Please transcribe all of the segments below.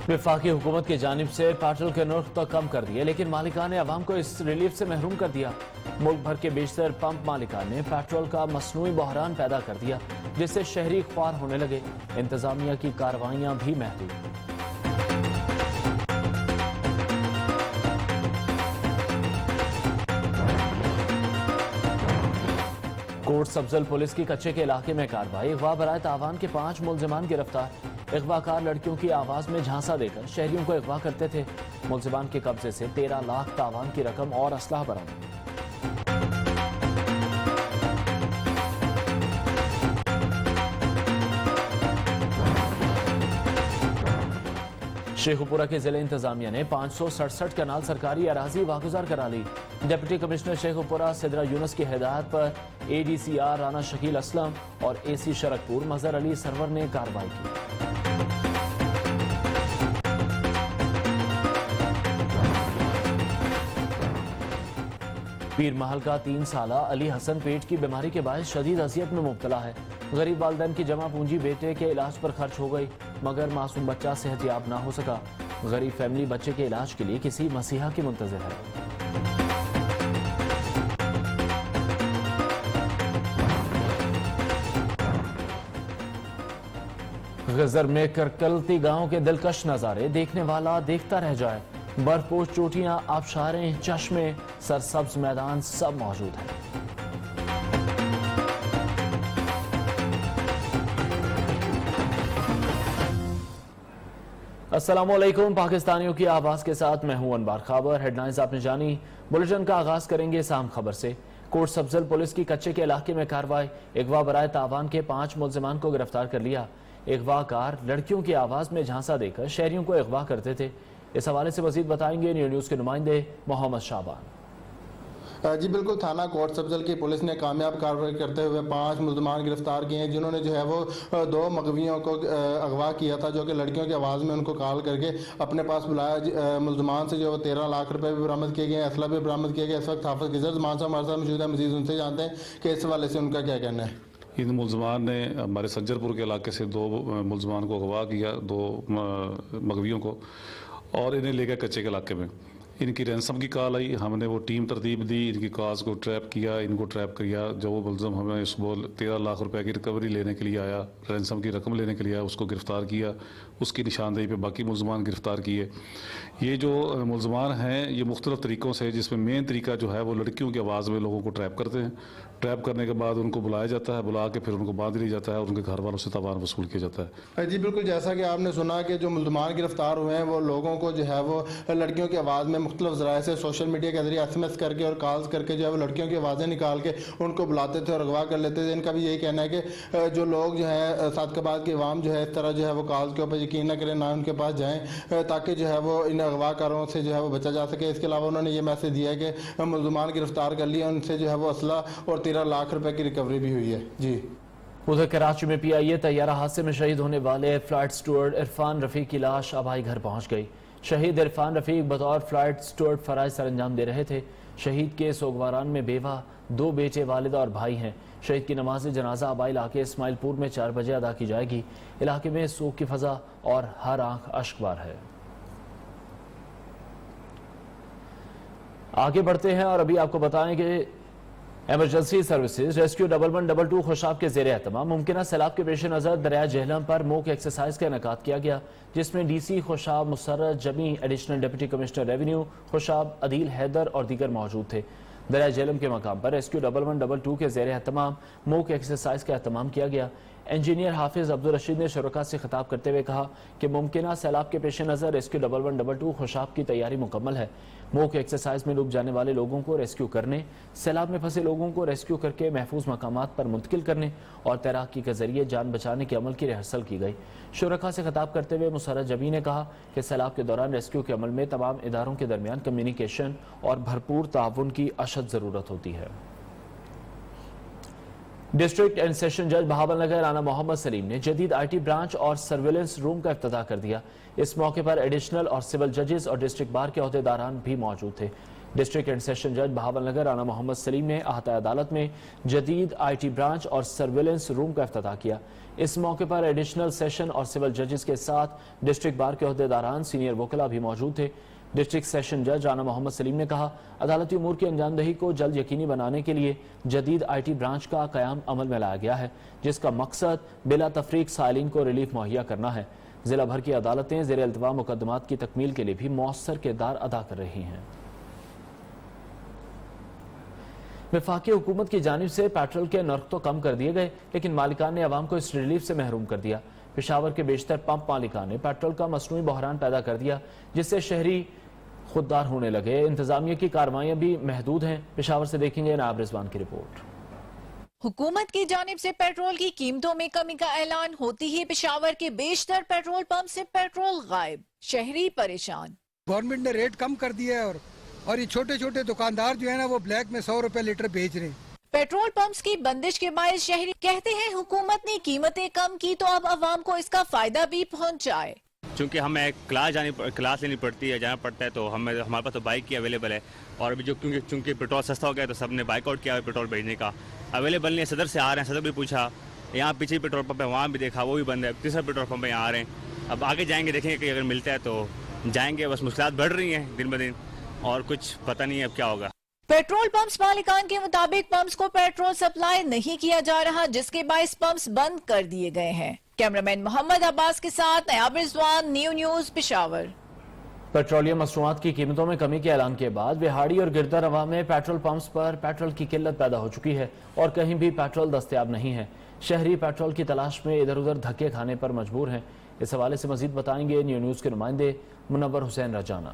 वफाकी हुकूमत की जानिब से पेट्रोल के नर्ख तो कम कर दिए, लेकिन मालिकान ने अवाम को इस रिलीफ से महरूम कर दिया। मुल्क भर के बेशतर पंप मालिकान ने पेट्रोल का मसनूई बहरान पैदा कर दिया, जिससे शहरी ख्वार होने लगे। इंतजामिया की कार्रवाइयां भी महदूद। कोट सब्जल पुलिस की कच्चे के इलाके में कार्रवाई। अगवा बराए तावान के 5 मुलजिमान गिरफ्तार। अगवाकार लड़कियों की आवाज में झांसा देकर शहरियों को अगवा करते थे। मुलजिमान के कब्जे से 13 लाख तावान की रकम और असलाह बरामद। शेखुपुरा के जिले इंतजामिया ने 567 कनाल सरकारी अराजी वागुजार करा ली। डिप्टी कमिश्नर शेखुपुरा सिदरा यूनुस की हिदायत पर ADCR राना शकील असलम और AC शरकपुर मजहर अली सरवर ने कार्रवाई की। पीर महल का 3 साला अली हसन पेट की बीमारी के बायस शदीद अजियत में मुब्तला है। गरीब वालिदैन की जमा पूंजी बेटे के इलाज पर खर्च हो गई, मगर मासूम बच्चा सेहतियाब ना हो सका। गरीब फैमिली बच्चे के इलाज के लिए किसी मसीहा की मुंतज़िर है। गजर में करकलती गांव के दिलकश नजारे देखने वाला देखता रह जाए। बर्फपोश चोटियां, आबशारें, चश्मे, सरसब्ज मैदान सब मौजूद हैं। अस्सलामुअलैकुम, पाकिस्तानियों की आवाज के साथ मैं हूं अनबार खाबर। हेडलाइंस आपने जानी। बुलेटिन का आगाज करेंगे साम खबर से। कोट सब्जल पुलिस की कच्चे के इलाके में कार्रवाई। अगवा बराए तावान के 5 मुलजिमान को गिरफ्तार कर लिया। अगवाकार लड़कियों की आवाज में झांसा देकर शहरियों को अगवा करते थे। इस हवाले से मजीद बताएंगे न्यूज़ के नुमाइंदे मोहम्मद शाबान। जी बिल्कुल, थाना कोट सब्जल की पुलिस ने कामयाब कार्रवाई करते हुए 5 मुलजमान गिरफ्तार किए हैं, जिन्होंने जो है वो 2 मगवियों को अगवा किया था, जो कि लड़कियों की आवाज़ में उनको कॉल करके अपने पास बुलाया। मुलजमान से जो वो 13 लाख रुपए भी बरामद किए गए, असला भी बरामद किया गया। इस वक्त हाफिज गिजर जमान साहब हमारे साथ मौजूद है, मजीद उनसे जानते हैं कि इस हवाले से उनका क्या कहना है। इन मुलजमान ने हमारे सज्जरपुर के इलाके से 2 मुलजमान को अगवा किया, 2 मगवियों को, और इन्हें ले गए कच्चे के इलाके में। इनकी रैंसम की कॉल आई, हमने वो टीम तरतीब दी, इनकी कॉज को ट्रैप किया, इनको ट्रैप किया। जो वो मुलजम हमें सुबह 13 लाख रुपए की रिकवरी लेने के लिए आया, रैंसम की रकम लेने के लिए आया, उसको गिरफ़्तार किया। उसकी निशानदेही पे बाकी मुलजमान गिरफ़्तार किए। ये जो मुलजमान हैं ये मुख्तलिफ़ तरीक़ों से, जिसमें मेन तरीका जो है वो लड़कियों की आवाज़ में लोगों को ट्रैप करते हैं। ट्रैप करने के बाद उनको बुलाया जाता है, बुला के फिर उनको बांध लिया जाता है और उनके घर वालों से तावान वसूल किया जाता है। जी बिल्कुल, जैसा कि आपने सुना कि जो मुलजमान गिरफ्तार हुए हैं वो लोगों को जो है वो लड़कियों की आवाज़ में मुख्तलिफ ज़राए से सोशल मीडिया के जरिए SMS करके और कॉल्स करके जो है वो लड़कियों की आवाज़ें निकाल के उनको बुलाते थे और अगवा कर लेते थे। इनका भी यही कहना है कि जो लोग जो है सादकाबाद की आवाम जो है इस तरह जो है वो कॉल्स के ऊपर यकीन न करें, ना उनके पास जाएँ, ताकि जो है वो इन अगवाकारों से जो है वो बचा जा सके। इसके अलावा उन्होंने ये मैसेज दिया है कि मुलजमान गिरफ्तार कर लिया, उनसे जो है वो असला और 13 लाख रुपए की रिकवरी भी हुई है। जी उधर कराची में PIA तैयारा हादसे में शहीद होने वाले फ्लाइट स्टूअर्ड इरफान रफीक की लाश आबाई घर पहुंच गई। शहीद इरफान रफीक बतौर फ्लाइट स्टूअर्ड फराइज सर अंजाम दे रहे थे। शहीद के सोगवारान में बेवा, 2 बेटे, वालिदा और भाई हैं। शहीद की नमाज जनाजा आबाई इलाके इस्माइलपुर में 4 बजे अदा की जाएगी। इलाके में सोग की फजा और हर आंख अश्कबार है। आगे बढ़ते हैं और अभी आपको बताएं कि एमरजेंसी सर्विसेज रेस्क्यू 1112 खुशाब के ज़ेरे एहतमाम मुमकिन सैलाब के पेश नज़र दरिया झेलम पर मॉक एक्सरसाइज का इनेकाद किया गया, जिसमें DC Khushab Musarrat Jami, additional deputy commissioner revenue Khushab Adeel Haider और दीगर मौजूद थे। दरिया झेलम के मकाम पर रेस्क्यू 1112 के ज़ेरे एहतमाम मॉक एक्सरसाइज का एहतमाम किया गया। इंजीनियर हाफिज अब्दुल रशीद ने शुरका से खिताब करते हुए कहा कि मुमकिन सैलाब के पेश नज़र रेस्क्यू 1112 खुशाब की तैयारी मुकम्मल है। मॉक एक्सरसाइज में डूब जाने वाले लोगों को रेस्क्यू करने, सैलाब में फंसे लोगों को रेस्क्यू करके महफूज मकामात पर मुंतकिल करने और तैराकी के जरिए जान बचाने के अमल की रिहर्सल की गई। शुरका से खिताब करते हुए मुसर्रत जमी ने कहा कि सैलाब के दौरान रेस्क्यू के अमल में तमाम इदारों के दरमियान कम्युनिकेशन और भरपूर ताउन की अशद ज़रूरत होती है। डिस्ट्रिक्ट एंड सेशन जज बहावलनगर राना मोहम्मद सलीम ने जदीद IT ब्रांच और सर्विलेंस रूम का इफ्तिताह कर दिया। इस मौके पर एडिशनल और सिविल जजेस और डिस्ट्रिक्ट बार के अहदेदारान भी मौजूद थे। ڈسٹرکٹ اینڈ سیشن جج بہاول نگر رانا محمد سلیم نے احاطہ عدالت میں جدید IT برانچ اور سرویلنس روم کا افتتاح کیا۔ اس موقع پر ایڈیشنل سیشن اور سول ججز کے ساتھ ڈسٹرکٹ بار کے عہدیداران، سینئر وکلاء بھی موجود تھے۔ ڈسٹرکٹ سیشن جج رانا محمد سلیم نے کہا، عدالتی امور کی انجام دہی کو جلد یقینی بنانے کے لیے جدید IT برانچ کا قیام عمل میں لایا گیا ہے، جس کا مقصد بلا تفریق سائلین کو ریلیف مہیا کرنا ہے۔ ضلع بھر کی عدالتیں زیر التوا مقدمات کی تکمیل کے لیے بھی مؤثر کردار ادا کر رہی ہیں۔ وفاقی حکومت کی جانب سے پیٹرول کے نرخ تو کم کر دیے گئے، لیکن مالکان نے عوام کو اس ریلیف سے محروم کر دیا۔ پشاور کے بیشتر پمپ مالکان نے پیٹرول کا مصنوعی بحران پیدا کر دیا، جس سے شہری خوددار ہونے لگے۔ انتظامیہ کی کارروائیاں بھی محدود ہیں۔ پشاور سے دیکھیں گے نائب رضوان کی رپورٹ۔ حکومت کی جانب سے پیٹرول کی قیمتوں میں کمی کا اعلان ہوتی ہی پشاور کے بیشتر پیٹرول پمپ سے پیٹرول غائب، شہری پریشان۔ گورنمنٹ نے ریٹ کم کر دیا ہے اور یہ چھوٹے چھوٹے دکاندار جو ہیں نا وہ بلیک میں 100 روپے لیٹر بیچ رہے ہیں۔ پیٹرول پمپس کی بندش کے باعث شہری کہتے ہیں حکومت نے قیمتیں کم کی تو اب عوام کو اس کا فائدہ بھی پہنچ جائے۔ چونکہ ہمیں کلاس لینی پڑتی ہے، جانا پڑتا ہے، تو ہمارے پاس تو بائک کی اویلیبل ہے، اور ابھی چونکہ پیٹرول سستا ہو گیا تو سب نے بائک آؤٹ کیا ہے پیٹرول بھیجنے کا۔ اویلیبل نہیں ہے، صدر سے آ رہے ہیں، صدر بھی پوچھا، یہاں پیچھے پیٹرول پمپ ہے وہاں بھی دیکھا وہ بھی بند ہے، تیسرا پیٹرول پمپ ہے یہاں آ رہے ہیں۔ اب آگے جائیں گے، دیکھیں گے کہ اگر ملتا ہے تو جائیں گے، بس مشکلات بڑھ رہی ہیں دن بدن اور کچھ پتہ نہیں ہے اب کیا ہوگا۔ پیٹرول پمپس مالکان کے مطابق پمپس کو پیٹرول سپلائی نہیں کیا جا رہا، جس کے باعث پمپس بند کر دیے گئے ہیں۔ کیمرامین محمد عباس کے ساتھ نیاب رضوان، نیوز پشاور۔ پیٹرولیم مصنوعات کی قیمتوں میں کمی کے اعلان کے بعد وہاڑی اور گردہ رواں میں پیٹرول پمپس پر پیٹرول کی قلت پیدا ہو چکی ہے اور کہیں بھی پیٹرول دستیاب نہیں ہے۔ شہری پیٹرول کی تلاش میں ادھر ادھر دھکے کھانے پر مجبور ہیں۔ اس حوالے سے مزید بتائیں گے نیوز کے نمائندے منور حسین رجانہ۔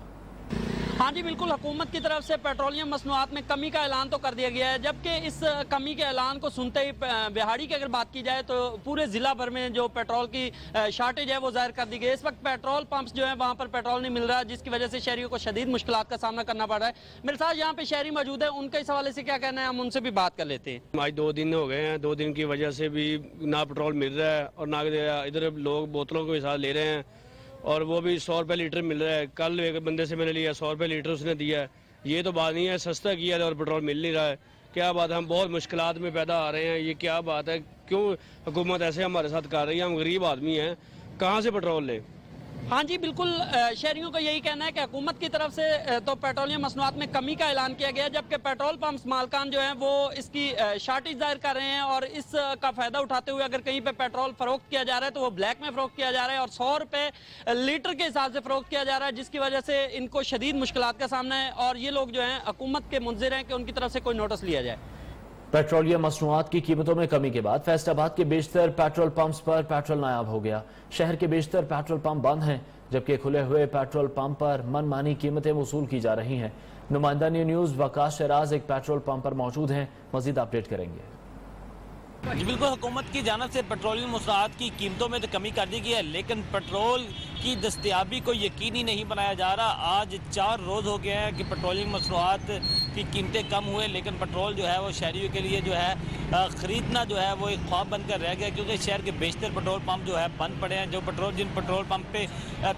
ہاں جی بالکل، حکومت کی طرف سے پیٹرولیم مصنوعات میں کمی کا اعلان تو کر دیا گیا ہے، جبکہ اس کمی کے اعلان کو سنتے ہی بہاڑی کی اگر بات کی جائے تو پورے ضلع بھر میں جو پیٹرول کی شارٹیج ہے وہ ظاہر کر دی گئی ہے۔ اس وقت پیٹرول پمپس جو ہیں وہاں پر پیٹرول نہیں مل رہا، جس کی وجہ سے شہریوں کو شدید مشکلات کا سامنا کرنا پڑ رہا ہے۔ میرے ساتھ یہاں پہ شہری موجود ہیں، ان کا اس حوالے سے کیا کہنا ہے، ہم ان سے بھی بات کر لیتے ہیں۔ آج 2 دن ہو گئے ہیں، 2 دن کی وجہ سے بھی نہ پیٹرول مل رہا ہے اور نہ ادھر لوگ بوتلوں کے حساب لے رہے ہیں، اور وہ بھی 100 روپے لیٹر مل رہا ہے۔ کل ایک بندے سے میں نے لیا 100 روپے لیٹر اس نے دیا ہے۔ یہ تو بات نہیں ہے، سستا کیا ہے اور پیٹرول مل نہیں رہا ہے۔ کیا بات ہے، ہم بہت مشکلات میں پیدا آ رہے ہیں، یہ کیا بات ہے، کیوں حکومت ایسے ہمارے ساتھ کر رہی ہے؟ ہم غریب آدمی ہیں، کہاں سے پیٹرول لیں؟ ہاں جی بالکل، شہریوں کا یہی کہنا ہے کہ حکومت کی طرف سے تو پیٹرولیم مصنوعات میں کمی کا اعلان کیا گیا، جبکہ پیٹرول پمپس مالکان جو ہیں وہ اس کی شارٹیج ظاہر کر رہے ہیں، اور اس کا فائدہ اٹھاتے ہوئے اگر کہیں پہ پیٹرول فروخت کیا جا رہا ہے تو وہ بلیک میں فروخت کیا جا رہا ہے اور 100 روپے لیٹر کے حساب سے فروخت کیا جا رہا ہے، جس کی وجہ سے ان کو شدید مشکلات کا سامنا ہے، اور یہ لوگ جو ہیں حکومت کے منتظر ہیں کہ ان کی طرف سے کوئی نوٹس لیا جائے۔ پیٹرولیم مصنوعات کی قیمتوں میں کمی کے بعد فیصل آباد کے بیشتر پیٹرول پمپس پر پیٹرول نایاب ہو گیا۔ شہر کے بیشتر پیٹرول پمپ بند ہیں، جبکہ کھلے ہوئے پیٹرول پمپ پر من مانی قیمتیں وصول کی جا رہی ہیں۔ نمائندہ نیوز وقاص شیراز ایک پیٹرول پمپ پر موجود ہیں، مزید اپڈیٹ کریں گے۔ جی بالکل، حکومت کی جانب سے پیٹرولیم مصنوعات کی قیمتوں میں تو کمی کر دی گئی ہے، لیکن پیٹرول کی دستیابی کو یقینی نہیں بنایا جا رہا۔ آج 4 روز ہو گئے ہیں کہ پیٹرولیم مصنوعات کی قیمتیں کم ہوئے، لیکن پیٹرول جو ہے وہ شہریوں کے لیے جو ہے خریدنا جو ہے وہ ایک خواب بن کر رہ گیا، کیونکہ شہر کے بیشتر پیٹرول پمپ جو ہے بند پڑے ہیں۔ جن پیٹرول پمپ پہ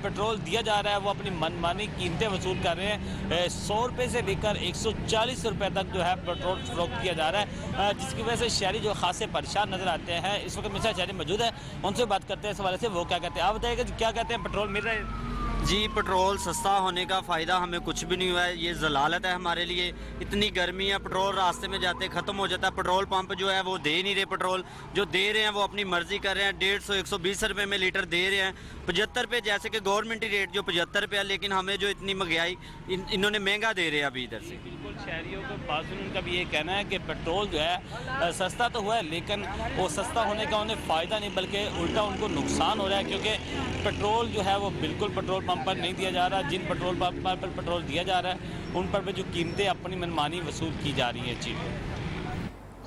پیٹرول دیا جا رہا ہے وہ اپنی من مانی قیمتیں وصول کر رہے ہیں۔ 100 روپے سے لے کر 140 روپے تک جو ہے پیٹرول فروخت کیا جا رہا ہے، جس کی وجہ سے شہری جو خاصے پریشان نظر آتے ہیں۔ اس وقت میرے ساتھ شہری موجود ہے، ان سے بات کرتے ہیں اس حوالے سے، وہ کیا کہتے ہیں۔ آپ بتائیے کہ کیا کہتے ہیں، پیٹرول مل رہا ہے؟ جی پیٹرول سستا ہونے کا فائدہ ہمیں کچھ بھی نہیں ہوا ہے، یہ ضلالت ہے ہمارے لیے۔ اتنی گرمی ہے، پیٹرول راستے میں جاتے ختم ہو جاتا ہے، پیٹرول پمپ جو ہے وہ دے نہیں رہے، پیٹرول جو دے رہے ہیں وہ اپنی مرضی کر رہے ہیں، 150 120 روپے میں لیٹر دے رہے ہیں، 75 پہ، جیسے کہ گورنمنٹی ریٹ جو 75 پہ ہے، لیکن ہمیں جو اتنی مہنگائی انہوں نے مہنگا دے رہے ہیں ابھی ادھر سے۔ بالکل، شہریوں کو بات ان کا بھی یہ کہنا ہے کہ پیٹرول جو ہے سستا تو ہوا ہے، لیکن وہ سستا ہونے کا انہیں فائدہ نہیں بلکہ الٹا ان کو نقصان ہو رہا ہے، کیونکہ پیٹرول جو ہے وہ بالکل پیٹرول پمپ پر نہیں دیا جا رہا۔ جن پیٹرول پمپ پر پیٹرول دیا جا رہا ہے ان پر بھی جو قیمتیں اپنی منمانی وصول کی جا رہی ہیں۔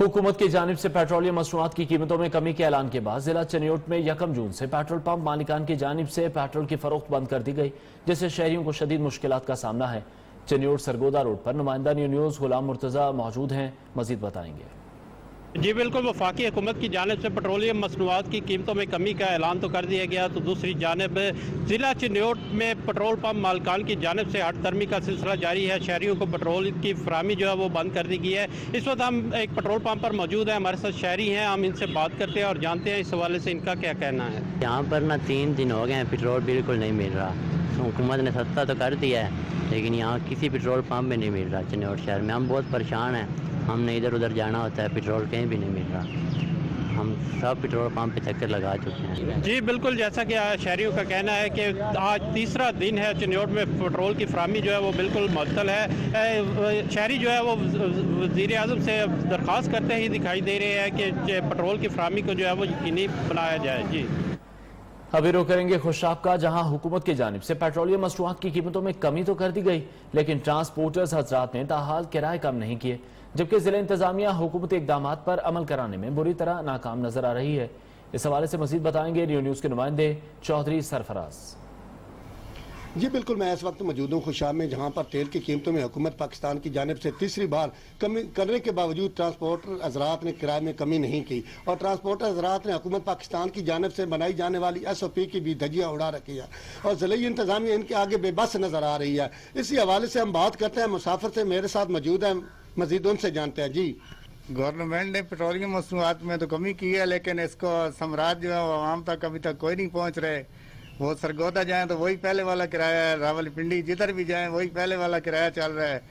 حکومت کی جانب سے پیٹرولیم مصنوعات کی قیمتوں میں کمی کے اعلان کے بعد ضلع چنیوٹ میں 1 جون سے پیٹرول پمپ مالکان کی جانب سے پیٹرول کی فروخت بند کر دی گئی، جس سے شہریوں کو شدید مشکلات کا سامنا ہے۔ چنیوٹ سرگودا روڈ پر نمائندہ نیوز غلام مرتضی موجود ہیں، مزید بتائیں گے۔ जी बिल्कुल, वफाकी हुकूमत की जानिब से पेट्रोलियम मसनूआत की कीमतों में कमी का ऐलान तो कर दिया गया, तो दूसरी जानिब ज़िला चिन्योट में पेट्रोल पंप मालकान की जानिब से हट तरमी का सिलसिला जारी है। शहरियों को पेट्रोल की फराहमी जो है वो बंद कर दी गई है। इस वक्त हम एक पेट्रोल पंप पर मौजूद हैं, हमारे साथ शहरी हैं, हम इनसे बात करते हैं और जानते हैं इस हवाले से इनका क्या कहना है। यहाँ पर ना 3 दिन हो गए हैं, पेट्रोल बिल्कुल नहीं मिल रहा। हुकूमत ने सस्ता तो कर दिया है, लेकिन यहाँ किसी पेट्रोल पंप में नहीं मिल रहा। चिन्योट शहर में हम बहुत परेशान हैं, हमने इधर उधर जाना होता है, पेट्रोल कहीं भी नहीं मिल रहा। हम सब पेट्रोल पंप पे चक्कर लगा चुके हैं। जी बिल्कुल, जैसा कि शहरियों का कहना है कि आज तीसरा दिन है चिन्योट में पेट्रोल की फराहमी जो है वो बिल्कुल मुअत्तल है। शहरी जो है वो वज़ीर आज़म से दरख्वास्त करते ही दिखाई दे रहे हैं कि पेट्रोल की फराहमी को जो है वो यकीनी बनाया जाए। जी अभी रुख करेंगे खुशाब का, जहां हुकूमत की जानिब से पेट्रोलियम मसनूआत की कीमतों में कमी तो कर दी गई, लेकिन ट्रांसपोर्टर्स हजरात ने ताहाल किराए कम नहीं किए, जबकि जिला इंतजामिया हुकूमती इकदामात पर अमल कराने में बुरी तरह नाकाम नजर आ रही है। इस हवाले से मजीद बताएंगे न्यू न्यूज़ के नुमाइंदे चौधरी सरफराज। जी बिल्कुल, मैं इस वक्त मौजूद हूँ खुशाब में, जहाँ पर तेल की कीमतों में हुकूमत पाकिस्तान की जानिब से तीसरी बार कमी करने के बावजूद ट्रांसपोर्टर हजरात ने किराए में कमी नहीं की, और ट्रांसपोर्टर हजरात ने हुकूमत पाकिस्तान की जानिब से बनाई जाने वाली SOP की भी धज्जियाँ उड़ा रखी है, और ज़िली इंतजामिया इनके आगे बेबस नज़र आ रही है। इसी हवाले से हम बात करते हैं मुसाफिर से, मेरे साथ मौजूद हैं, मजीद उनसे जानते हैं। जी, गवर्नमेंट ने पेट्रोलियम मसनूआत में तो कमी की है, लेकिन इसको समराज जो है वो आवाम तक अभी तक कोई नहीं पहुँच रहे। वो सरगोदा जाएं तो वही पहले वाला किराया है, रावलपिंडी जिधर भी जाएं वही पहले वाला किराया चल रहा है,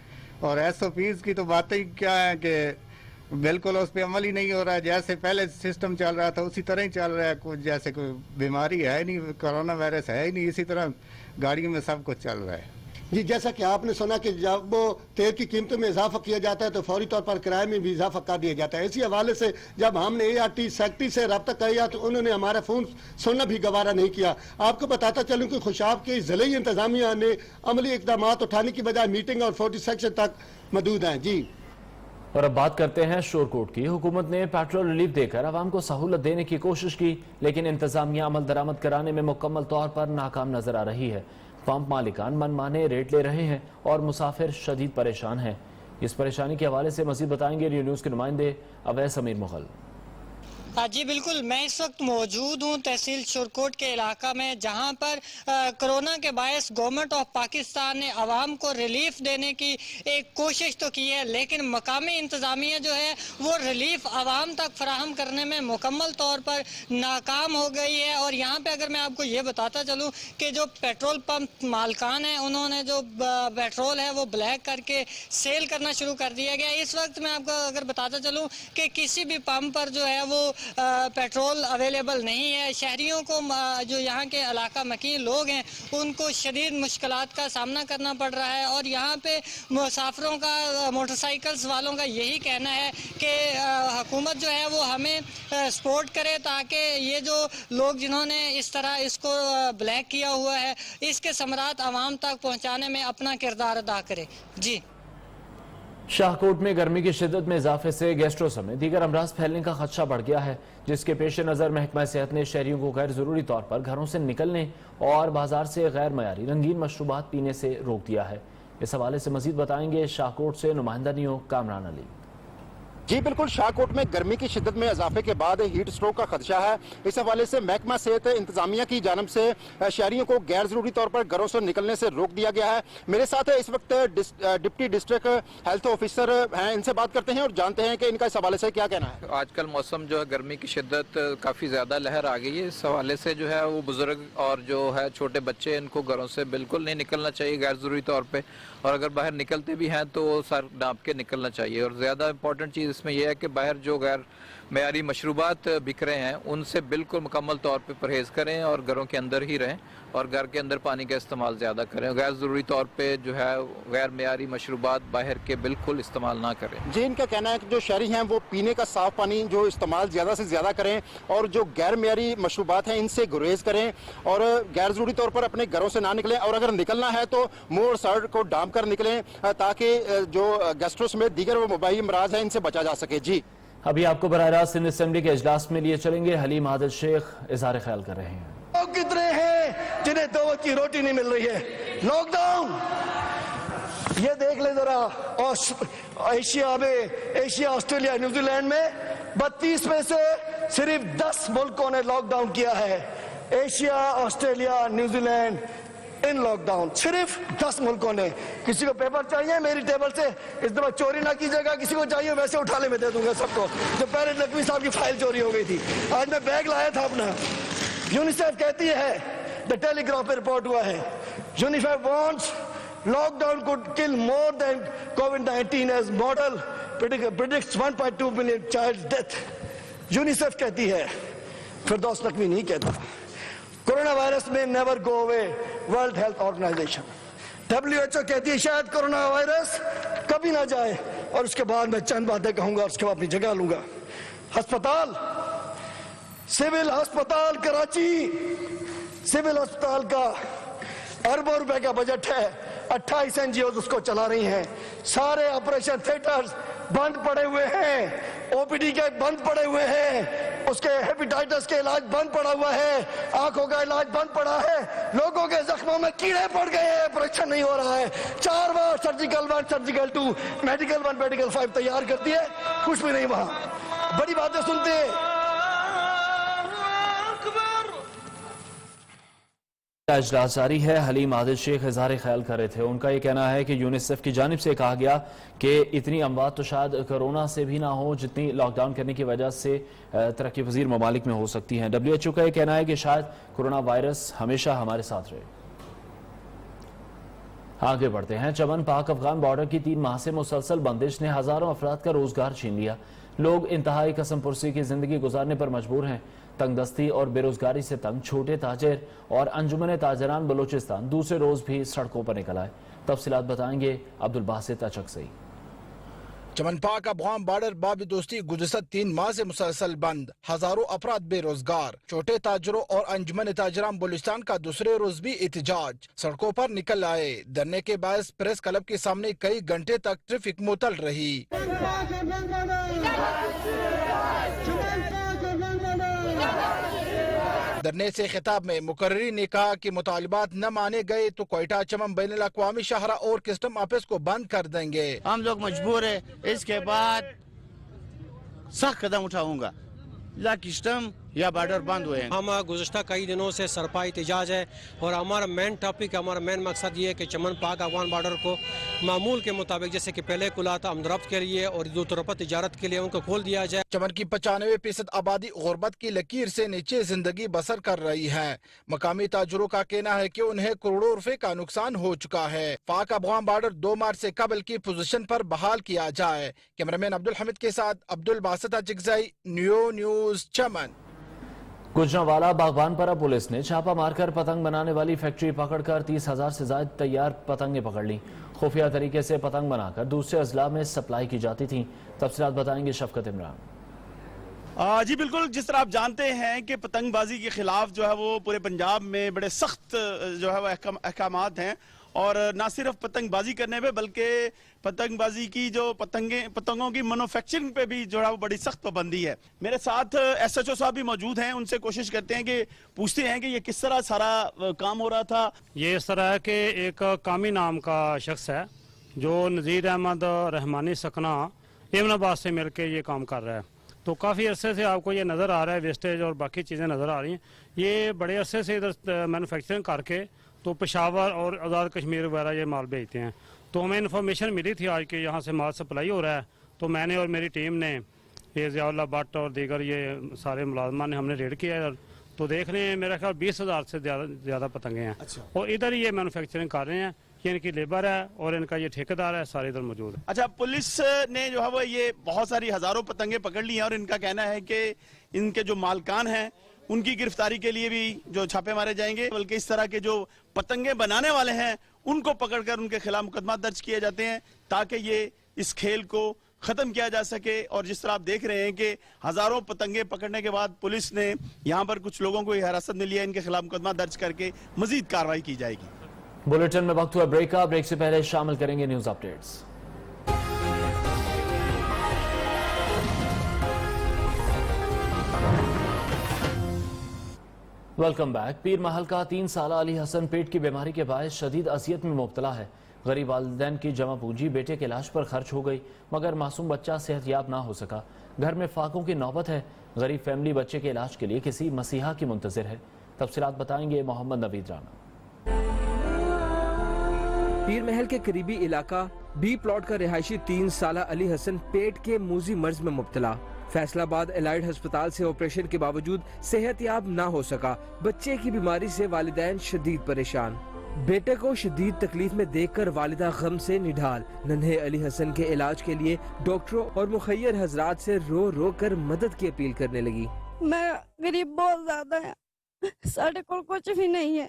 और SOPs की तो बातें ही क्या है कि बिल्कुल उस पर अमल ही नहीं हो रहा है। जैसे पहले सिस्टम चल रहा था उसी तरह ही चल रहा है, कुछ जैसे कोई बीमारी है नहीं, कोरोना वायरस है ही नहीं, इसी तरह गाड़ियों में सब कुछ चल रहा है। जी, जैसा कि आपने सुना कि जब वो तेल की कीमतों में इजाफा किया जाता है तो फौरी तौर पर किराए में भी इजाफा कर दिया जाता है। इसी हवाले से जब हमने ART सेक्रेटरी से रब्ता किया तो उन्होंने हमारा फ़ोन सुनना भी गवारा नहीं किया। आपको बताता चलूँ कि खुशाब के ज़िले इंतजामिया ने अमली इकदाम उठाने की बजाय मीटिंग और 40 सेक्शन तक मौजूद हैं। जी, और अब बात करते हैं शोरकोट की। हुकूमत ने पेट्रोल रिलीफ देकर आवाम को सहूलत देने की कोशिश की, लेकिन इंतजामिया अमल दरामद कराने में मुकम्मल तौर पर नाकाम नजर आ रही है। पंप मालिकान मनमाने रेट ले रहे हैं और मुसाफिर शदीद परेशान हैं। इस परेशानी के हवाले से मजीद बताएंगे न्यू न्यूज़ के नुमाइंदे अवैस अमीर मुगल। जी बिल्कुल, मैं इस वक्त मौजूद हूँ तहसील शोरकोट के इलाका में, जहाँ पर कोरोना के बायस गवर्नमेंट ऑफ पाकिस्तान ने आवाम को रिलीफ देने की एक कोशिश तो की है, लेकिन मकामी इंतज़ामिया जो है वो रिलीफ आवाम तक फराहम करने में मुकम्मल तौर पर नाकाम हो गई है। और यहाँ पे अगर मैं आपको ये बताता चलूँ कि जो पेट्रोल पंप मालकान हैं उन्होंने जो पेट्रोल है वो ब्लैक करके सेल करना शुरू कर दिया गया। इस वक्त मैं आपको अगर बताता चलूँ कि किसी भी पंप पर जो है वो पेट्रोल अवेलेबल नहीं है। शहरियों को जो यहाँ के इलाका मकीन लोग हैं उनको शदीद मुश्किलात का सामना करना पड़ रहा है, और यहाँ पे मुसाफिरों का, मोटरसाइकिल्स वालों का यही कहना है कि हुकूमत जो है वो हमें सपोर्ट करे, ताकि ये जो लोग जिन्होंने इस तरह इसको ब्लैक किया हुआ है इसके समरात आवाम तक पहुँचाने में अपना किरदार अदा करे। जी, शाहकोट में गर्मी की शिद्दत में इजाफे से गैस्ट्रो समेत दीगर अमराज फैलने का खदशा बढ़ गया है, जिसके पेश नज़र महकमा सेहत ने शहरियों को गैर ज़रूरी तौर पर घरों से निकलने और बाजार से गैर मयारी रंगीन मशरूबात पीने से रोक दिया है। इस हवाले से मजीद बताएंगे शाहकोट से नुमाइंदा न्यू कामरान अली। जी बिल्कुल, शाहकोट में गर्मी की शिद्दत में इजाफे के बाद हीट स्ट्रोक का खदशा है। इस हवाले से महकमा सेहत इंतजामिया की जानब से शहरियों को गैर जरूरी तौर पर घरों से निकलने से रोक दिया गया है। मेरे साथ इस वक्त डिप्टी डिस्ट्रिक्ट हेल्थ ऑफिसर हैं, इनसे बात करते हैं और जानते हैं कि इनका इस हवाले से क्या कहना है। आजकल मौसम जो है गर्मी की शिद्दत काफ़ी ज़्यादा लहर आ गई है। इस हवाले से जो है वो बुजुर्ग और जो है छोटे बच्चे, इनको घरों से बिल्कुल नहीं निकलना चाहिए गैर ज़रूरी तौर पर, और अगर बाहर निकलते भी हैं तो सर ढाँप के निकलना चाहिए। और ज़्यादा इंपॉर्टेंट चीज़ इसमें यह है कि बाहर जो गैर मयारी मशरूबात बिक रहे हैं उनसे बिल्कुल मुकम्मल तौर पे परहेज़ करें और घरों के अंदर ही रहें, और घर के अंदर पानी का इस्तेमाल ज़्यादा करें। गैर ज़रूरी तौर पे जो है गैर मयारी मशरूबात बाहर के बिल्कुल इस्तेमाल ना करें। जी, इनका कहना है कि जो शहरी हैं वो पीने का साफ़ पानी जो इस्तेमाल ज़्यादा से ज़्यादा करें, और जो गैर मयारी मशरूबात हैं इनसे गुरेज करें, और गैर ज़रूरी तौर पर अपने घरों से ना निकलें, और अगर निकलना है तो मुँह और सर को ढाँप कर निकलें, ताकि जो गैस्ट्रो समेत दीगर वो वबाई अमराज हैं इनसे बचा जा सके। जी, अभी आपको बराह रास्त सिंध असेंबली के इजलास में लिए चलेंगे। हलीम आदिल शेख इज़हार ख्याल कर रहे हैं। लोग कितने हैं जिन्हें 2 वक्त की रोटी नहीं मिल रही है? लॉकडाउन ये देख ले जरा, और एशिया में, एशिया, ऑस्ट्रेलिया, न्यूजीलैंड में 32 में से सिर्फ 10 मुल्कों ने लॉकडाउन किया है। Asia, Australia, New Zealand in lockdown सिर्फ 10 मुल्कों ने। किसी को पेपर चाहिए मेरी टेबल से, इस दफा चोरी ना कीजिएगा, किसी को चाहिए वैसे उठाने में दे दूंगा सबको। जो पहले नकवी साहब की फाइल चोरी हो गई थी, आज मैं बैग लाया था अपना। यूनिसेफ कहती है, द टेलीग्राफ पे रिपोर्ट हुआ है, UNICEF wants lockdown could kill more than COVID-19 as model predicts 1.2 million child death. UNICEF कहती है, फिरदौस नकवी नहीं कहता। कोरोना वायरस में never go away, world health organization. WHO कहती है शायद कोरोना वायरस कभी ना जाए। और उसके बाद मैं चंद बातें कहूंगा, उसके बाद अपनी जगह लूंगा। अस्पताल, सिविल अस्पताल कराची, सिविल अस्पताल का अरबों रुपए का बजट है, 28 NGOs उसको चला रही हैं। सारे ऑपरेशन थिएटर्स बंद पड़े हुए हैं, OPD के बंद पड़े हुए हैं, उसके हेपेटाइटिस के इलाज बंद पड़ा हुआ है, आंखों का इलाज बंद पड़ा है, लोगों के जख्मों में कीड़े पड़ गए हैं, ऑपरेशन नहीं हो रहा है। 4 बार सर्जिकल 1, सर्जिकल 2, मेडिकल 1, मेडिकल 5 तैयार करती है, कुछ भी नहीं वहां। बड़ी बातें सुनते हैं। इजलास जारी है। हलीम आदिल शेख इज़हार ख्याल कर रहे थे। उनका ये कहना है कि यूनिसेफ की जानिब से कहा गया कि इतनी अमवात तो शायद कोरोना से भी ना हो जितनी लॉकडाउन करने की वजह से तरक्की पजीर ममालिक में हो सकती हैं। WHO का ये कहना है कि शायद कोरोना वायरस हमेशा हमारे साथ रहे। आगे बढ़ते हैं। चमन पाक अफगान बॉर्डर की 3 माह से मुसलसल बंदिश ने हजारों अफराद का रोजगार छीन लिया। लोग इंतहाई कसम पुरसी की जिंदगी गुजारने पर मजबूर हैं। तंगदस्ती और बेरोजगारी से तंग छोटे ताजिर और अंजुमन ताजरान बलोचिस्तान दूसरे रोज भी सड़कों पर निकल आए। तफसीलात बताएंगे अब्दुल बासित अचकसई। चमन पाक अफगान बॉर्डर बाब दोस्ती गुज़श्ता 3 माह से मुसलसल बंद, हजारों अफराद बेरोजगार, छोटे ताजरों और अंजुमन ताजरान बलूचिस्तान का दूसरे रोज भी एहतजाज, सड़कों पर निकल आए। धरने के बायस प्रेस क्लब के सामने कई घंटे तक ट्रैफिक मुअत्तल रही। धरने से खिताब में मुकर्री ने कहा कि मुतालिबात न माने गए तो कोयटा चमन बैनुल अक़वामी शाहरा और कस्टम ऑफिस को बंद कर देंगे। हम लोग मजबूर है, इसके बाद सख्त कदम उठाऊंगा, या कस्टम या बॉर्डर बंद हुए हैं। हम गुज़श्ता कई दिनों से सरपा एहतजाज है और हमारा मेन टॉपिक, हमारा मेन मकसद ये है कि चमन पाक अफगान बॉर्डर को मामूल के मुताबिक जैसे कि पहले खुला था अमदरफ्त के लिए और दो तरफा तिजारत के लिए उनको खोल दिया जाए। चमन की 95% आबादी गुर्बत की लकीर से नीचे जिंदगी बसर कर रही है। मकामी ताजरों का कहना है कि उन्हें करोड़ों रुपए का नुकसान हो चुका है। पाक अफगान बॉर्डर 2 मार्च से कबल की पोजीशन पर बहाल किया जाए। कैमरामैन अब्दुल हमीद के साथ अब्दुल बासित अचकसई, न्यू न्यूज चमन। गुजरांवाला बागबानपरा पुलिस ने छापा मारकर पतंग बनाने वाली फैक्ट्री पकड़कर 30,000 से ज्यादा तैयार पतंगें पकड़ ली। खुफिया तरीके से पतंग बनाकर दूसरे अजला में सप्लाई की जाती थी। तफसीलात बताएंगे शफकत इमरान। जी बिल्कुल, जिस तरह आप जानते हैं कि पतंगबाजी के खिलाफ जो है वो पूरे पंजाब में बड़े सख्त जो है वो अहकामात हैं और ना सिर्फ पतंगबाजी करने पे बल्कि पतंगबाजी की जो पतंगों की मैन्युफैक्चरिंग पे भी जो है वो बड़ी सख्त पाबंदी है। मेरे साथ SHO साहब भी मौजूद हैं, उनसे कोशिश करते हैं कि पूछते हैं कि ये किस तरह सारा काम हो रहा था। ये इस तरह है कि एक कामी नाम का शख्स है जो नज़ीर अहमद रहमानी सकना एमनाबाद से मिलकर ये काम कर रहा है। तो काफ़ी अरसे से आपको ये नज़र आ रहा है, वेस्टेज और बाकी चीज़ें नज़र आ रही हैं। ये बड़े अरसे से इधर मैन्युफैक्चरिंग करके तो पेशावर और आज़ाद कश्मीर वगैरह ये माल भेजते हैं। तो हमें इन्फॉर्मेशन मिली थी आज के यहाँ से माल सप्लाई हो रहा है, तो मैंने और मेरी टीम ने ये ज़ियाउल्लाह भट्ट और दीगर ये सारे मुलाजमा ने हमने रेड किया है। तो देख रहे हैं मेरा ख्याल 20,000 से ज़्यादा पतंगे हैं। और इधर ही ये मैन्युफैक्चरिंग कर रहे हैं, ये इनकी लेबर है और इनका ये ठेकेदार है, सारे इधर मौजूद है। अच्छा, पुलिस ने जो है वो ये बहुत सारी हजारों पतंगे पकड़ ली हैं और इनका कहना है कि इनके जो मालकान हैं उनकी गिरफ्तारी के लिए भी जो छापे मारे जाएंगे, बल्कि इस तरह के जो पतंगे बनाने वाले हैं उनको पकड़कर उनके खिलाफ मुकदमा दर्ज किए जाते हैं ताकि ये इस खेल को खत्म किया जा सके। और जिस तरह आप देख रहे हैं कि हजारों पतंगे पकड़ने के बाद पुलिस ने यहाँ पर कुछ लोगों को हिरासत में लिया, इनके खिलाफ मुकदमा दर्ज करके मजीद कार्रवाई की जाएगी। बुलेटिन में वक्त हुआ ब्रेक का। ब्रेक से पहले शामिल करेंगे न्यूज अपडेट्स। Welcome back. पीर महल का 3 साल अली हसन पेट की बीमारी के बायस शदीद अजियत में मुब्तला है। गरीब वालिदैन की जमा पूंजी बेटे के इलाज पर खर्च हो गई, मगर मासूम बच्चा सेहतयाब ना हो सका। گھر میں فاقوں کی نوبت ہے. غریب فیملی بچے کے علاج کے لیے کسی مسیحا کی منتظر ہے. تفصیلات بتائیں گے محمد نوید رانا. پیر محل کے قریبی علاقہ بی پلاٹ کا رہائشی 3 سالہ علی حسن پیٹ کے موذی مرض میں مبتلا. فیصل آباد الائڈ ہسپتال سے آپریشن کے باوجود صحت یاب نہ ہو سکا. بچے کی بیماری سے والدین شدید پریشان. بیٹے کو شدید تکلیف میں دیکھ کر والدہ غم سے نڈھال. ننھے علی حسن کے علاج کے لیے ڈاکٹروں اور مخیر حضرات سے رو رو کر مدد کی اپیل کرنے لگی. میں غریب بہت زیادہ ہے, ساڑھے کو کچھ بھی نہیں ہے,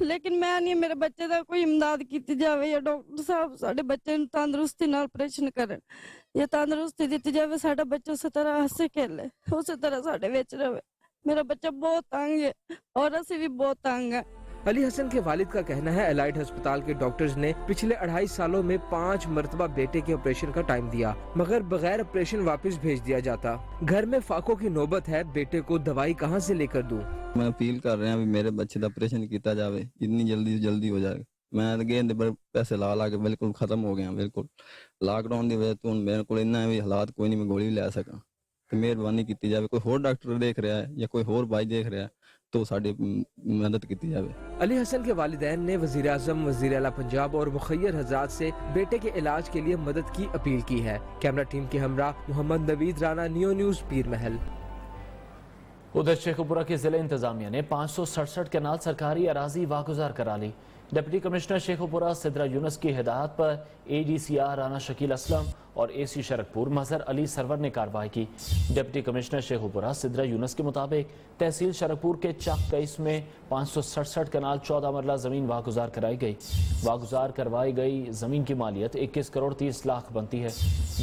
لیکن میں نہیں میرے بچے دا کوئی امداد کیتی جاوے یا ڈاکٹر صاحب ساڑھے بچے نوں تندرستی نال آپریشن کرن یا تندرستی دتی جاوے, ساڈا بچہ اسی طرح ہسے کھیلے اسی طرح ساڈے وچ رہے. میرا بچہ بہت تنگ ہے اور اسی بھی بہت تنگ ہے. علی حسن کے والد کا کہنا ہے الائڈ ہسپتال کے ڈاکٹرز نے پچھلے 2.5 سالوں میں 5 مرتبہ بیٹے کے آپریشن کا ٹائم دیا, مگر بغیر آپریشن واپس بھیج دیا جاتا. گھر میں فاقوں کی نوبت ہے, بیٹے کو دوائی کہاں سے لے کر دوں. میں اپیل کر رہا ہوں میرے بچے کا آپریشن کیتا جاوے, جتنی جلدی ہو جائے. میں پیسے لا کے بالکل ختم ہو گیا. بالکل لاک ڈاؤن کی وجہ تو میرے کو بھی حالات کوئی نہیں, میں گولی بھی لے سکا. مہربانی کی جائے, کوئی اور ڈاکٹر دیکھ رہا ہے یا کوئی اور بھائی دیکھ رہا ہے تو ساری مدد کی جائے. علی حسن کے والدین نے وزیر اعظم, وزیر اعلیٰ پنجاب اور مخیر حضرات سے بیٹے کے علاج کے لیے مدد کی اپیل کی ہے. کیمرہ ٹیم کے ہمراہ محمد نوید رانا, نیو نیوز, پیر محل. ادھر شیخوپورہ کی ضلع انتظامیہ نے 567 کنال سرکاری اراضی واگزار کرا لی. ڈپٹی کمشنر شیخوپورہ سدرا یونس کی ہدایت پر A D C R Rana Shakeel Aslam اور اے سی شرکپور مظہر علی سرور نے کارروائی کی. ڈپٹی کمشنر شیخوپورہ سدرا یونس کے مطابق تحصیل شرکپور کے چک 23 میں 567 کنال 14 مرلہ زمین واگزار کرائی گئی. واگزار کروائی گئی زمین کی مالیت 21 کروڑ 30 لاکھ بنتی ہے.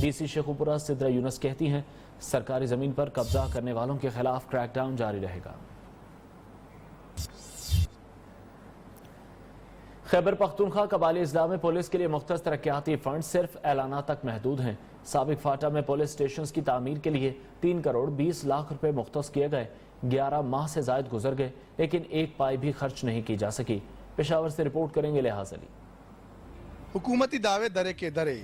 ڈی سی شیخوپورہ سدرا یونس کہتی ہیں سرکاری زمین پر قبضہ کرنے والوں کے خلاف کریک ڈاؤن جاری رہے گا. خیبر پختونخوا قبائلی اضلاع میں پولیس کے لیے مختص ترقیاتی فنڈ صرف اعلانات تک محدود ہیں. سابق فاٹا میں پولیس اسٹیشنز کی تعمیر کے لیے 3 کروڑ 20 لاکھ روپے مختص کیے گئے. 11 ماہ سے زائد گزر گئے لیکن ایک پائی بھی خرچ نہیں کی جا سکی. پشاور سے رپورٹ کریں گے لحاظ علی. حکومتی دعوے درے کے درے.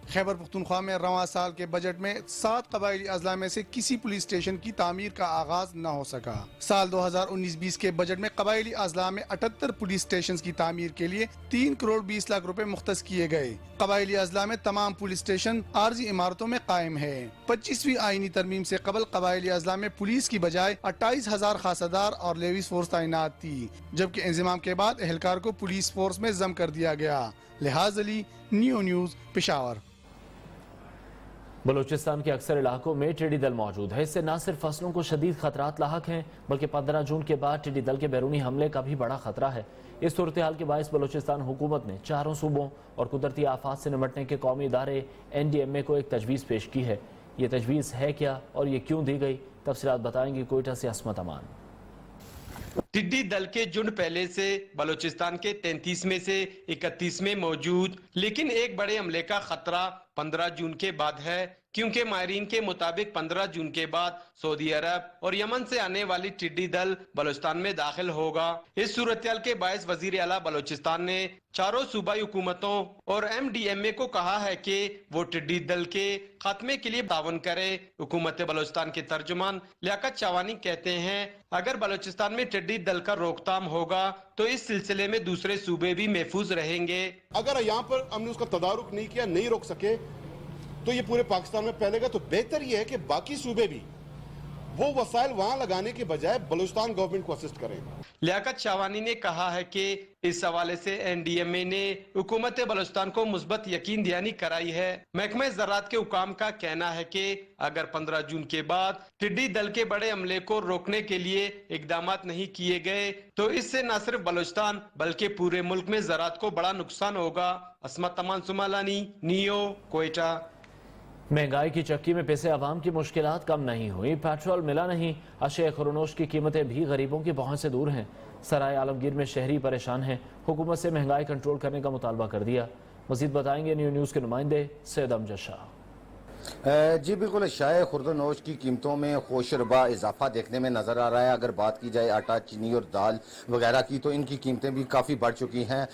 خیبر پختونخوا میں رواں سال کے بجٹ میں 7 قبائلی اضلاع میں سے کسی پولیس اسٹیشن کی تعمیر کا آغاز نہ ہو سکا. سال 2019-20 کے بجٹ میں قبائلی اضلاع میں 78 پولیس اسٹیشنز کی تعمیر کے لیے 3 کروڑ 20 لاکھ روپے مختص کیے گئے. قبائلی اضلاع میں تمام پولیس اسٹیشن عارضی عمارتوں میں قائم ہے. 25ویں آئینی ترمیم سے قبل قبائلی اضلاع میں پولیس کی بجائے 28,000 خاصدار اور لیویز فورس تعینات تھی, جبکہ انضمام کے بعد اہلکار کو پولیس فورس میں ضم کر دیا گیا. لحاظ علی, نیو نیوز, پشاور. بلوچستان کے اکثر علاقوں میں ٹڈی دل موجود ہے. اس سے نہ صرف فصلوں کو شدید خطرات لاحق ہیں بلکہ 15 جون کے بعد ٹڈی دل کے بیرونی حملے کا بھی بڑا خطرہ ہے. اس صورتحال کے باعث بلوچستان حکومت نے 4 صوبوں اور قدرتی آفات سے نمٹنے کے قومی ادارے NDMA کو ایک تجویز پیش کی ہے. یہ تجویز ہے کیا اور یہ کیوں دی گئی؟ تفصیلات بتائیں گے کوئٹہ سے عصمت امان. ٹڈی دل کے جھنڈ پہلے سے بلوچستان کے 33 میں سے 31 میں موجود, لیکن ایک بڑے حملے کا خطرہ 15 جون کے بعد ہے, کیونکہ ماہرین کے مطابق 15 جون کے بعد سعودی عرب اور یمن سے آنے والی ٹڈی دل بلوچستان میں داخل ہوگا. اس صورتحال کے باعث وزیر اعلیٰ بلوچستان نے 4 صوبائی حکومتوں اور MDMA کو کہا ہے کہ وہ ٹڈی دل کے خاتمے کے لیے تعاون کرے. حکومت بلوچستان کے ترجمان لیاقت چوانی کہتے ہیں اگر بلوچستان میں ٹڈی دل کا روک تھام ہوگا تو اس سلسلے میں دوسرے صوبے بھی محفوظ رہیں گے. اگر یہاں پر ہم نے اس کا تدارک نہیں کیا, نہیں روک سکے تو یہ پورے پاکستان میں پھیلے گا. تو بہتر یہ ہے کہ باقی صوبے بھی وہ وسائل وہاں لگانے کے بجائے بلوچستان گورنمنٹ کو اسسٹ کریں. لیاقت چوانی نے کہا ہے کہ اس حوالے سے NDMA نے حکومت بلوچستان کو مثبت یقین دہانی کرائی ہے. محکمہ زراعت کے حکام کا کہنا ہے کہ اگر 15 جون کے بعد ٹڈی دل کے بڑے حملے کو روکنے کے لیے اقدامات نہیں کیے گئے تو اس سے نہ صرف بلوچستان بلکہ پورے ملک میں زراعت کو بڑا نقصان ہوگا. عصمت امان سمالانی, نیو, کوئٹہ. مہنگائی کی چکی میں پیسے عوام کی مشکلات کم نہیں ہوئی. پیٹرول ملا نہیں, اشیاء خورنوش کی قیمتیں بھی غریبوں کی پہنچ سے دور ہیں. سرائے عالمگیر میں شہری پریشان ہیں. حکومت سے مہنگائی کنٹرول کرنے کا مطالبہ کر دیا. مزید بتائیں گے نیو نیوز کے نمائندے سید امجد شاہ. جی بالکل شائع خورد و نوش کی قیمتوں میں خوشربا اضافہ دیکھنے میں نظر آ رہا ہے. اگر بات کی جائے آٹا چینی اور دال وغیرہ کی تو ان کی قیمتیں بھی کافی بڑھ چکی ہیں.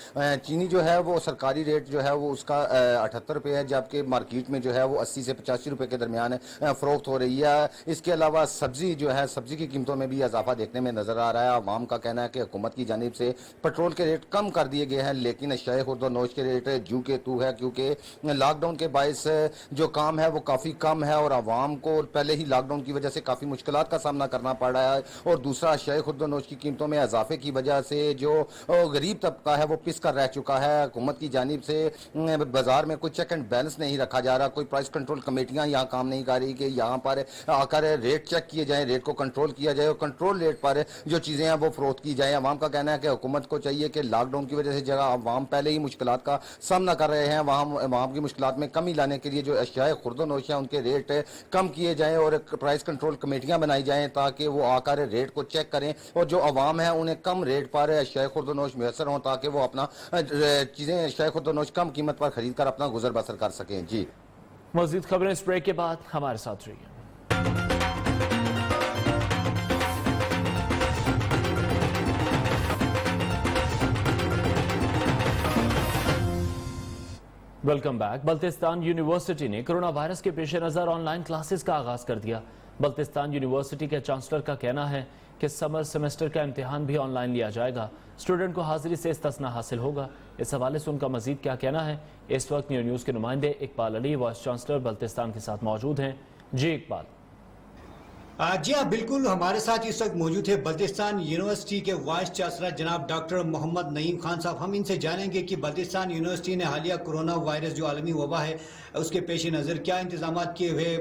چینی جو ہے وہ سرکاری ریٹ جو ہے وہ اس کا 78 روپے ہے, جبکہ مارکیٹ میں جو ہے وہ 80 سے 85 روپے کے درمیان فروخت ہو رہی ہے. اس کے علاوہ سبزی جو ہے سبزی کی قیمتوں میں بھی اضافہ دیکھنے میں نظر آ رہا ہے. عوام کا کہنا ہے کہ حکومت کی جانب سے پیٹرول کے ریٹ کم کر دیے گئے ہیں, لیکن شائع خورد و نوش کے ریٹ جو کہ تو ہے, کیونکہ لاک ڈاؤن کے باعث جو کام ہے وہ کافی کم ہے اور عوام کو پہلے ہی لاک ڈاؤن کی وجہ سے کافی مشکلات کا سامنا کرنا پڑ رہا ہے. اور دوسرا شائع خورد و نوش کی قیمتوں میں اضافے کی وجہ سے جو غریب طبقہ ہے وہ پس کر رہ چکا ہے. حکومت کی جانب سے بازار میں کوئی چیک اینڈ بیلنس نہیں رکھا جا رہا, کوئی پرائس کنٹرول کمیٹیاں یہاں کام نہیں کر رہی کہ یہاں پر آ کر ریٹ چیک کیے جائیں, ریٹ کو کنٹرول کیا جائے اور کنٹرول ریٹ پر جو چیزیں ہیں وہ فروخت کی جائیں. عوام کا کہنا ہے کہ حکومت کو چاہیے کہ لاک ڈاؤن کی وجہ سے جگہ عوام پہلے ہی مشکلات کا سامنا کر رہے ہیں, وہاں عوام کی مشکلات میں کمی لانے کے لیے جو اشیاء خورد و نوش ہیں ان کے ریٹ کم کیے جائیں اور پرائس کنٹرول کمیٹیاں بنائی جائیں تاکہ وہ آ کر ریٹ کو چیک کریں اور جو عوام ہے انہیں کم ریٹ پر اشیاء خورد و نوش میسر ہوں تاکہ وہ اپنا چیزیں اشیاء خورد و نوش کم قیمت پر خرید کر اپنا گزر بسر کر سکیں. جی مزید خبریں اس بریک کے بعد ہمارے ساتھ رہیے. Welcome back. بلتستان یونیورسٹی نے کرونا وائرس کے پیش نظر آن لائن کلاسز کا آغاز کر دیا. بلتستان یونیورسٹی کے چانسلر کا کہنا ہے کہ سمر سیمسٹر کا امتحان بھی آن لائن لیا جائے گا, اسٹوڈنٹ کو حاضری سے استثناء حاصل ہوگا. اس حوالے سے ان کا مزید کیا کہنا ہے, اس وقت نیو نیوز کے نمائندے اقبال علی وائس چانسلر بلتستان کے ساتھ موجود ہیں. جی اقبال. جی ہاں بالکل, ہمارے ساتھ اس وقت موجود ہے بلتستان یونیورسٹی کے وائس چانسلر جناب ڈاکٹر محمد نعیم خان صاحب. ہم ان سے جانیں گے کہ بلتستان یونیورسٹی نے حالیہ کرونا وائرس جو عالمی وبا ہے اس کے پیش نظر کیا انتظامات کیے ہوئے,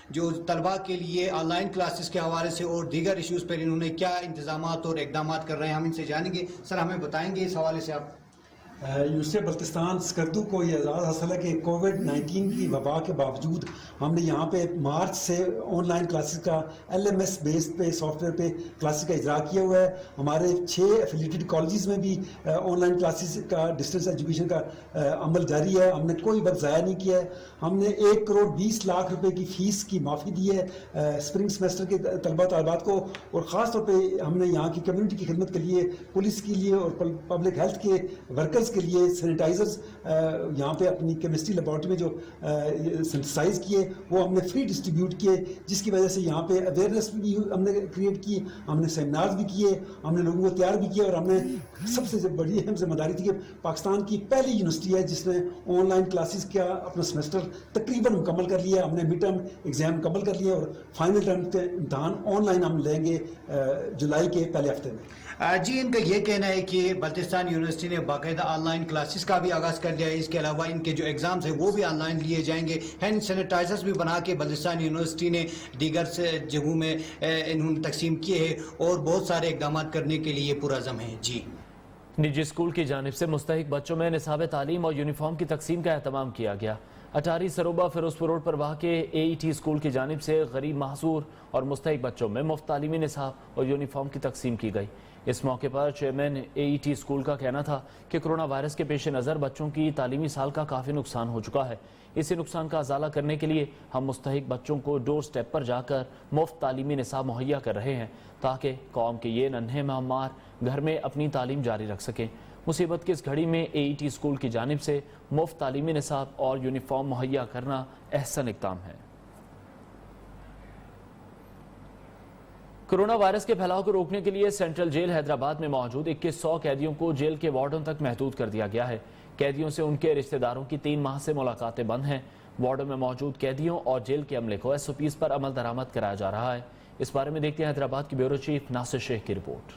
جو طلباء کے لیے آن لائن کلاسز کے حوالے سے اور دیگر ایشوز پر انہوں نے کیا انتظامات اور اقدامات کر رہے ہیں, ہم ان سے جانیں گے. سر ہمیں بتائیں گے اس حوالے سے آپ. یونیورسٹی بلتستان سکردو کو یہ اعزاز حاصل ہے کہ کووڈ-19 کی وبا کے باوجود ہم نے یہاں پہ مارچ سے آن لائن کلاسز کا LMS بیس پہ سافٹ ویئر پہ کلاسز کا اجرا کیا ہوا ہے. ہمارے 6 ایفیلیٹڈ کالجز میں بھی آن لائن کلاسز کا ڈسٹینس ایجوکیشن کا عمل جاری ہے. ہم نے کوئی وقت ضائع نہیں کیا ہے. ہم نے 1 کروڑ 20 لاکھ روپے کی فیس کی معافی دی ہے اسپرنگ سیمسٹر کے طلباء طالبات کو, اور خاص طور پہ ہم نے یہاں کی کمیونٹی کی خدمت کے لیے, پولیس کے لیے اور پبلک ہیلتھ کے ورکرز کے لیے سینیٹائزرز یہاں پہ اپنی کیمسٹری لیبارٹری میں جو سینٹیسائز کیے وہ ہم نے فری ڈسٹریبیوٹ کیے, جس کی وجہ سے یہاں پہ اویئرنیس بھی ہم نے کریٹ کی. ہم نے سیمینارز بھی کیے, ہم نے لوگوں کو تیار بھی کیا, اور ہم نے سب سے بڑی اہم ذمہ داری تھی کہ پاکستان کی پہلی یونیورسٹی ہے جس نے آن لائن کلاسز کا اپنا سیمسٹر تقریباً مکمل کر لیا. ہم نے مڈ ٹرم ایگزام مکمل کر لیا اور فائنل ٹرم کے امتحان آن لائن ہم لیں گے جولائی کے پہلے ہفتے میں. جی ان کا یہ کہنا ہے کہ بلتستان یونیورسٹی نے باقاعدہ آن لائن کلاسز کا بھی آغاز کر لیا ہے. اس کے علاوہ ان کے جو ایگزامز ہیں وہ بھی آن لائن لیے جائیں گے. ہینڈ سینیٹائزرز بھی بنا کے بلتستان یونیورسٹی نے دیگر سے جگہوں میں انہوں نے تقسیم کیے ہیں اور بہت سارے اقدامات کرنے کے لیے پرعزم ہیں. جی نجی اسکول کی جانب سے مستحق بچوں میں نصاب تعلیم اور یونیفارم کی تقسیم کا اہتمام کیا گیا. اٹاری سروبا فیروزپور روڈ پر واقع AET اسکول کی جانب سے غریب محصور اور مستحق بچوں میں مفت تعلیمی نصاب اور یونیفارم کی تقسیم کی گئی. اس موقع پر چیئرمین AET اسکول کا کہنا تھا کہ کرونا وائرس کے پیش نظر بچوں کی تعلیمی سال کا کافی نقصان ہو چکا ہے. اسی نقصان کا ازالہ کرنے کے لیے ہم مستحق بچوں کو ڈور سٹیپ پر جا کر مفت تعلیمی نصاب مہیا کر رہے ہیں تاکہ قوم کے یہ ننھے معمار گھر میں اپنی تعلیم جاری رکھ سکیں. مصیبت کی اس گھڑی میں AET اسکول کی جانب سے مفت تعلیمی نصاب اور یونیفارم مہیا کرنا احسن اقدام ہے. کرونا وائرس کے پھیلاؤ کو روکنے کے لیے سینٹرل جیل حیدرآباد میں موجود 2100 قیدیوں کو جیل کے وارڈن تک محدود کر دیا گیا ہے. قیدیوں سے ان کے رشتہ داروں کی 3 ماہ سے ملاقاتیں بند ہیں. وارڈن میں موجود قیدیوں اور جیل کے عملے کو SOPs پر عمل درآمد کرایا جا رہا ہے. اس بارے میں دیکھتے ہیں حیدرآباد کی بیورو چیف ناصر شیخ کی رپورٹ.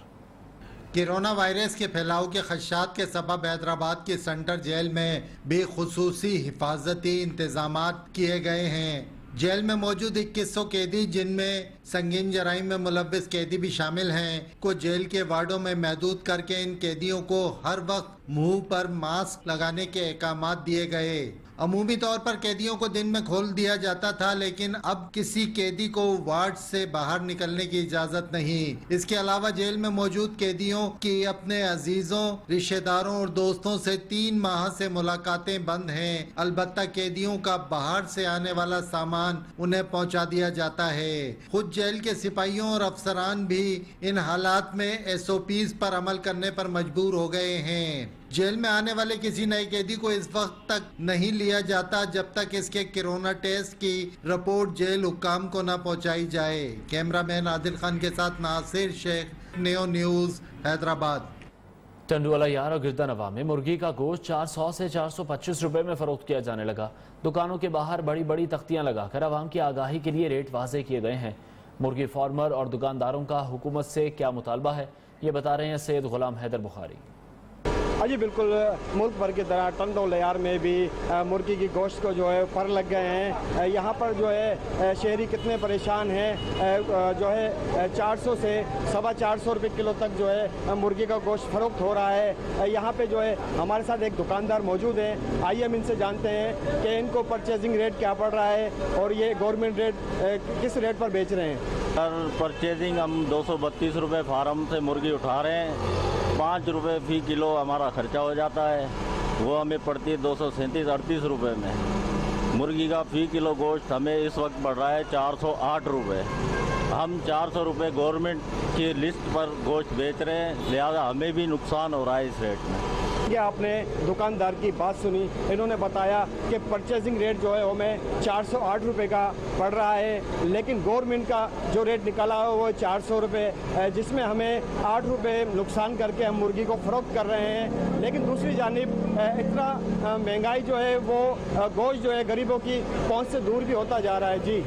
کرونا وائرس کے پھیلاؤ کے خدشات کے سبب حیدرآباد کی سینٹرل جیل میں بے خصوصی حفاظتی انتظامات کیے گئے ہیں. جیل میں موجود 2100 قیدی جن میں سنگین جرائم میں ملوث قیدی بھی شامل ہیں کو جیل کے وارڈوں میں محدود کر کے ان قیدیوں کو ہر وقت منہ پر ماسک لگانے کے احکامات دیے گئے. अमूमी तौर पर कैदियों को दिन में खोल दिया जाता था, लेकिन अब किसी कैदी को वार्ड से बाहर निकलने की इजाजत नहीं। इसके अलावा जेल में मौजूद कैदियों की अपने अजीजों, रिश्तेदारों और दोस्तों से 3 माह से मुलाकातें बंद हैं। अलबत्ता कैदियों का बाहर से आने वाला सामान उन्हें पहुंचा दिया जाता है। खुद जेल के सिपाहियों और अफसरान भी इन हालात में SOPs पर अमल करने पर मजबूर हो गए हैं। जेल में आने वाले किसी नए कैदी को इस वक्त तक नहीं लिया जाता जब तक इसके कोरोना टेस्ट की रिपोर्ट जेल हुक्काम को न पहुंचाई जाए। कैमरामैन आदिल खान के साथ नासिर शेख, नेओ न्यूज़, हैदराबाद। टंडुवाला यार और गिरदानवा में मुर्गी का गोश्त 400 से 425 रुपए में फरोख्त किया जाने लगा। दुकानों के बाहर बड़ी बड़ी तख्तियां लगाकर आवाम की आगाही के लिए रेट वाज़े किए गए हैं। मुर्गी फार्मर और दुकानदारों का हुकूमत से क्या मुतालबा है, ये बता रहे हैं सैयद गुलाम हैदर बुखारी। जी बिल्कुल, मुल्क भर की तरह टंडोलायार में भी मुर्गी की गोश्त को जो है पर लग गए हैं। यहाँ पर जो है शहरी कितने परेशान हैं, जो है 400 से 450 रुपये किलो तक जो है मुर्गी का गोश्त फरोख्त हो रहा है। यहाँ पे जो है हमारे साथ एक दुकानदार मौजूद हैं, आइए हम इनसे जानते हैं कि इनको परचेजिंग रेट क्या पड़ रहा है और ये गवर्नमेंट रेट किस रेट पर बेच रहे हैं। सर परचेजिंग हम 232 रुपये फार्म से मुर्गी उठा रहे हैं, 5 रुपये फी किलो हमारा खर्चा हो जाता है, वो हमें पड़ती है 237-38 रुपये में। मुर्गी का फी किलो गोश्त हमें इस वक्त पड़ रहा है 408 रुपये। हम 400 रुपये गवर्नमेंट की लिस्ट पर गोश्त बेच रहे हैं, लिहाजा हमें भी नुकसान हो रहा है इस रेट में। ये आपने दुकानदार की बात सुनी, इन्होंने बताया कि परचेजिंग रेट जो है वो हमें 408 रुपये का पड़ रहा है, लेकिन गवर्नमेंट का जो रेट निकाला है वो 400 रुपये, जिसमें हमें 8 रुपये नुकसान करके हम मुर्गी को फरोख्त कर रहे हैं। लेकिन दूसरी जानिब इतना महंगाई जो है वो गोश्त जो है गरीबों की पहुंच से दूर भी होता जा रहा है। जी